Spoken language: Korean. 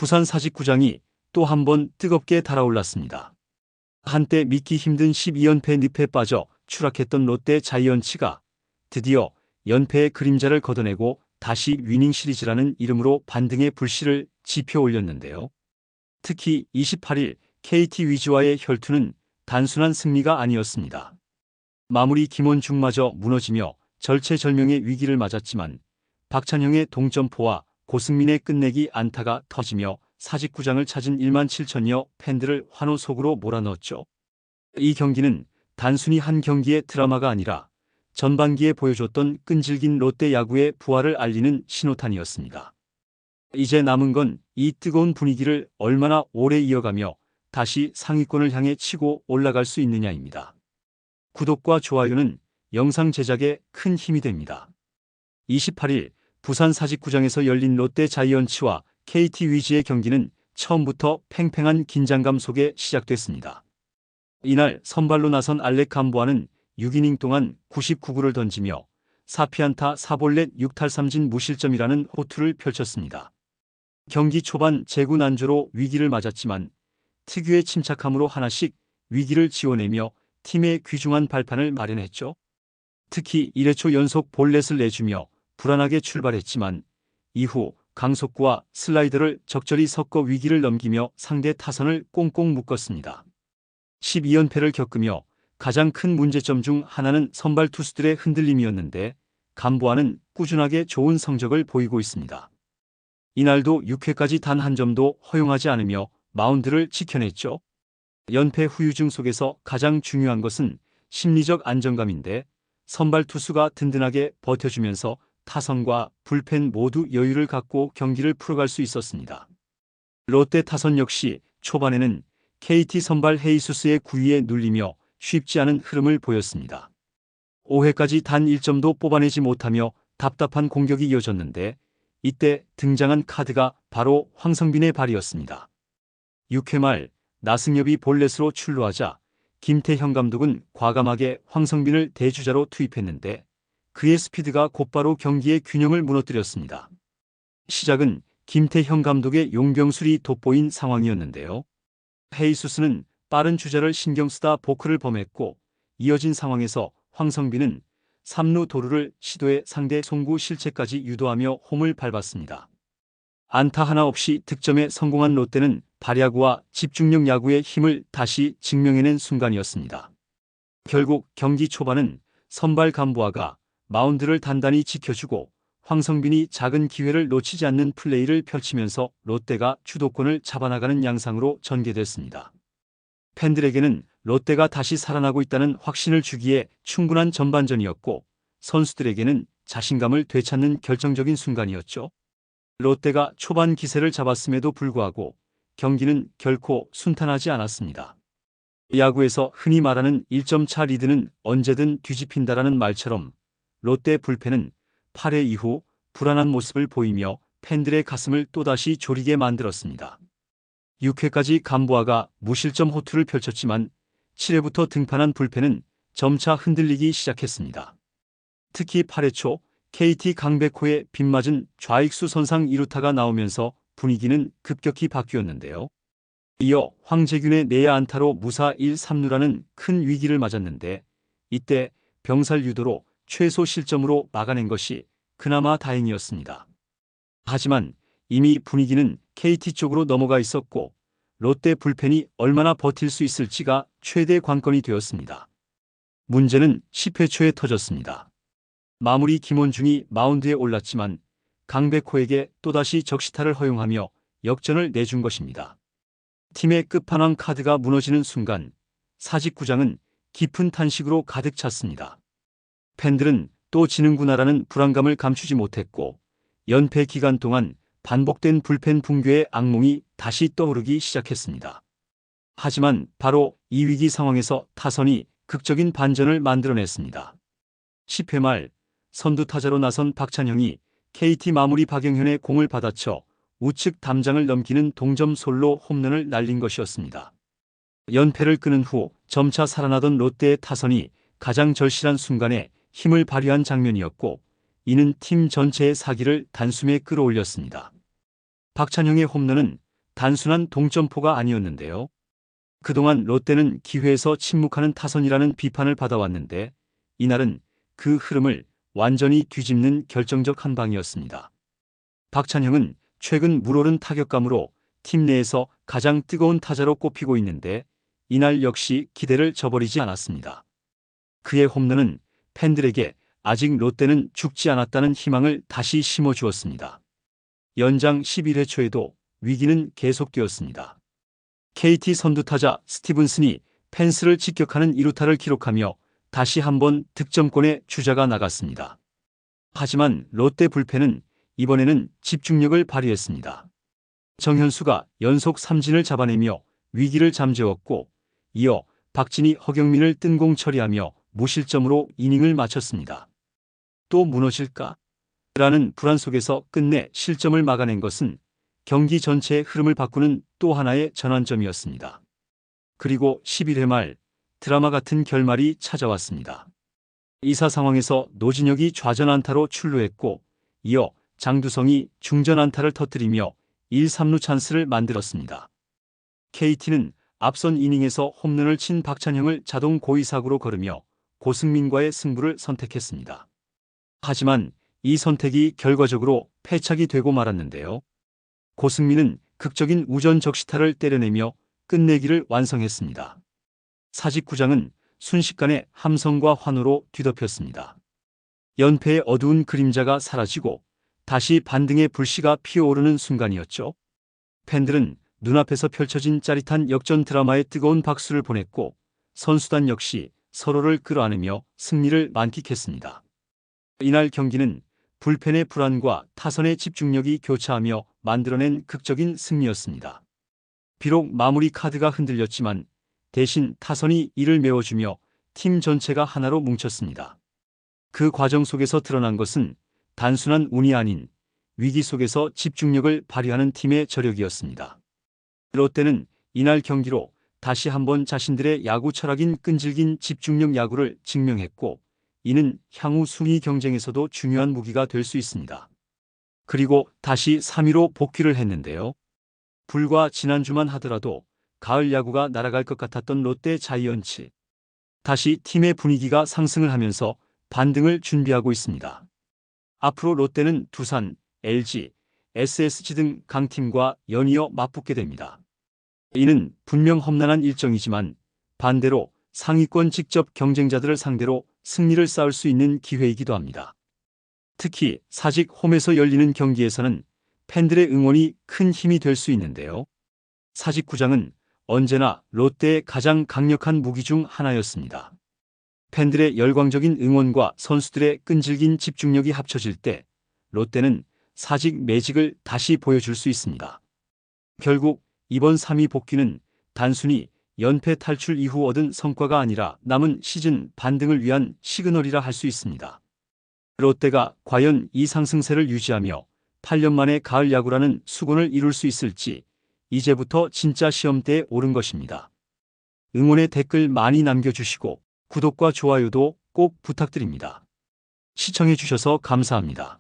부산 사직구장이 또 한 번 뜨겁게 달아올랐습니다. 한때 믿기 힘든 12연패 늪에 빠져 추락했던 롯데 자이언츠가 드디어 연패의 그림자를 걷어내고 다시 위닝 시리즈라는 이름으로 반등의 불씨를 지펴 올렸는데요. 특히 28일 KT 위즈와의 혈투는 단순한 승리가 아니었습니다. 마무리 김원중마저 무너지며 절체절명의 위기를 맞았지만 박찬형의 동점포와 고승민의 끝내기 안타가 터지며 사직구장을 찾은 1만 7천여 팬들을 환호 속으로 몰아넣었죠. 이 경기는 단순히 한 경기의 드라마가 아니라 전반기에 보여줬던 끈질긴 롯데 야구의 부활을 알리는 신호탄이었습니다. 이제 남은 건 이 뜨거운 분위기를 얼마나 오래 이어가며 다시 상위권을 향해 치고 올라갈 수 있느냐입니다. 구독과 좋아요는 영상 제작에 큰 힘이 됩니다. 28일 부산 사직구장에서 열린 롯데 자이언츠와 KT 위즈의 경기는 처음부터 팽팽한 긴장감 속에 시작됐습니다. 이날 선발로 나선 알렉 감보아는 6이닝 동안 99구를 던지며 4피안타 4볼넷 6탈삼진 무실점이라는 호투를 펼쳤습니다. 경기 초반 제구 난조로 위기를 맞았지만 특유의 침착함으로 하나씩 위기를 지워내며 팀의 귀중한 발판을 마련했죠. 특히 1회초 연속 볼넷을 내주며 불안하게 출발했지만 이후 강속구와 슬라이더를 적절히 섞어 위기를 넘기며 상대 타선을 꽁꽁 묶었습니다. 12연패를 겪으며 가장 큰 문제점 중 하나는 선발 투수들의 흔들림이었는데 감보아는 꾸준하게 좋은 성적을 보이고 있습니다. 이날도 6회까지 단 한 점도 허용하지 않으며 마운드를 지켜냈죠. 연패 후유증 속에서 가장 중요한 것은 심리적 안정감인데 선발 투수가 든든하게 버텨주면서 타선과 불펜 모두 여유를 갖고 경기를 풀어갈 수 있었습니다. 롯데 타선 역시 초반에는 KT 선발 헤이수스의 구위에 눌리며 쉽지 않은 흐름을 보였습니다. 5회까지 단 1점도 뽑아내지 못하며 답답한 공격이 이어졌는데 이때 등장한 카드가 바로 황성빈의 발이었습니다. 6회 말 나승엽이 볼넷으로 출루하자 김태형 감독은 과감하게 황성빈을 대주자로 투입했는데 그의 스피드가 곧바로 경기의 균형을 무너뜨렸습니다. 시작은 김태형 감독의 용병술이 돋보인 상황이었는데요. 헤이수스는 빠른 주자를 신경 쓰다 보크를 범했고 이어진 상황에서 황성빈은 3루 도루를 시도해 상대 송구 실책까지 유도하며 홈을 밟았습니다. 안타 하나 없이 득점에 성공한 롯데는 발야구와 집중력 야구의 힘을 다시 증명해낸 순간이었습니다. 결국 경기 초반은 선발 감보아가 마운드를 단단히 지켜주고 황성빈이 작은 기회를 놓치지 않는 플레이를 펼치면서 롯데가 주도권을 잡아나가는 양상으로 전개됐습니다. 팬들에게는 롯데가 다시 살아나고 있다는 확신을 주기에 충분한 전반전이었고 선수들에게는 자신감을 되찾는 결정적인 순간이었죠. 롯데가 초반 기세를 잡았음에도 불구하고 경기는 결코 순탄하지 않았습니다. 야구에서 흔히 말하는 1점 차 리드는 언제든 뒤집힌다라는 말처럼 롯데 불펜은 8회 이후 불안한 모습을 보이며 팬들의 가슴을 또다시 졸이게 만들었습니다. 6회까지 감보아가 무실점 호투를 펼쳤지만 7회부터 등판한 불펜은 점차 흔들리기 시작했습니다. 특히 8회 초 KT 강백호의 빗맞은 좌익수 선상 2루타가 나오면서 분위기는 급격히 바뀌었는데요. 이어 황재균의 내야 안타로 무사 1-3루라는 큰 위기를 맞았는데 이때 병살 유도로 최소 실점으로 막아낸 것이 그나마 다행이었습니다. 하지만 이미 분위기는 KT 쪽으로 넘어가 있었고 롯데 불펜이 얼마나 버틸 수 있을지가 최대 관건이 되었습니다. 문제는 10회 초에 터졌습니다. 마무리 김원중이 마운드에 올랐지만 강백호에게 또다시 적시타를 허용하며 역전을 내준 것입니다. 팀의 끝판왕 카드가 무너지는 순간 사직구장은 깊은 탄식으로 가득 찼습니다. 팬들은 또 지는구나라는 불안감을 감추지 못했고 연패 기간 동안 반복된 불펜 붕괴의 악몽이 다시 떠오르기 시작했습니다. 하지만 바로 이 위기 상황에서 타선이 극적인 반전을 만들어냈습니다. 10회 말 선두 타자로 나선 박찬형이 KT 마무리 박영현의 공을 받아쳐 우측 담장을 넘기는 동점 솔로 홈런을 날린 것이었습니다. 연패를 끄는 후 점차 살아나던 롯데의 타선이 가장 절실한 순간에 힘을 발휘한 장면이었고 이는 팀 전체의 사기를 단숨에 끌어올렸습니다. 박찬형의 홈런은 단순한 동점포가 아니었는데요. 그동안 롯데는 기회에서 침묵하는 타선이라는 비판을 받아왔는데 이날은 그 흐름을 완전히 뒤집는 결정적 한 방이었습니다. 박찬형은 최근 물오른 타격감으로 팀 내에서 가장 뜨거운 타자로 꼽히고 있는데 이날 역시 기대를 저버리지 않았습니다. 그의 홈런은 팬들에게 아직 롯데는 죽지 않았다는 희망을 다시 심어주었습니다. 연장 11회 초에도 위기는 계속되었습니다. KT 선두타자 스티븐슨이 펜스를 직격하는 2루타를 기록하며 다시 한번 득점권에 주자가 나갔습니다. 하지만 롯데 불펜은 이번에는 집중력을 발휘했습니다. 정현수가 연속 삼진을 잡아내며 위기를 잠재웠고 이어 박진이 허경민을 뜬공 처리하며 무실점으로 이닝을 마쳤습니다. 또 무너질까? 라는 불안 속에서 끝내 실점을 막아낸 것은 경기 전체의 흐름을 바꾸는 또 하나의 전환점이었습니다. 그리고 11회 말 드라마 같은 결말이 찾아왔습니다. 2사 상황에서 노진혁이 좌전 안타로 출루했고 이어 장두성이 중전 안타를 터뜨리며 1, 3루 찬스를 만들었습니다. KT는 앞선 이닝에서 홈런을 친 박찬형을 자동 고의사구로 걸으며 고승민과의 승부를 선택했습니다. 하지만 이 선택이 결과적으로 패착이 되고 말았는데요. 고승민은 극적인 우전 적시타를 때려내며 끝내기를 완성했습니다. 사직구장은 순식간에 함성과 환호로 뒤덮였습니다. 연패의 어두운 그림자가 사라지고 다시 반등의 불씨가 피어오르는 순간이었죠. 팬들은 눈앞에서 펼쳐진 짜릿한 역전 드라마에 뜨거운 박수를 보냈고 선수단 역시 서로를 끌어안으며 승리를 만끽했습니다. 이날 경기는 불펜의 불안과 타선의 집중력이 교차하며 만들어낸 극적인 승리였습니다. 비록 마무리 카드가 흔들렸지만 대신 타선이 이를 메워주며 팀 전체가 하나로 뭉쳤습니다. 그 과정 속에서 드러난 것은 단순한 운이 아닌 위기 속에서 집중력을 발휘하는 팀의 저력이었습니다. 롯데는 이날 경기로 다시 한번 자신들의 야구 철학인 끈질긴 집중력 야구를 증명했고 이는 향후 순위 경쟁에서도 중요한 무기가 될 수 있습니다. 그리고 다시 3위로 복귀를 했는데요. 불과 지난주만 하더라도 가을 야구가 날아갈 것 같았던 롯데 자이언츠. 다시 팀의 분위기가 상승을 하면서 반등을 준비하고 있습니다. 앞으로 롯데는 두산, LG, SSG 등 강팀과 연이어 맞붙게 됩니다. 이는 분명 험난한 일정이지만 반대로 상위권 직접 경쟁자들을 상대로 승리를 쌓을 수 있는 기회이기도 합니다. 특히 사직 홈에서 열리는 경기에서는 팬들의 응원이 큰 힘이 될 수 있는데요. 사직구장은 언제나 롯데의 가장 강력한 무기 중 하나였습니다. 팬들의 열광적인 응원과 선수들의 끈질긴 집중력이 합쳐질 때 롯데는 사직 매직을 다시 보여줄 수 있습니다. 결국 이번 3위 복귀는 단순히 연패 탈출 이후 얻은 성과가 아니라 남은 시즌 반등을 위한 시그널이라 할 수 있습니다. 롯데가 과연 이 상승세를 유지하며 8년 만에 가을 야구라는 수건을 이룰 수 있을지 이제부터 진짜 시험대에 오른 것입니다. 응원의 댓글 많이 남겨주시고 구독과 좋아요도 꼭 부탁드립니다. 시청해주셔서 감사합니다.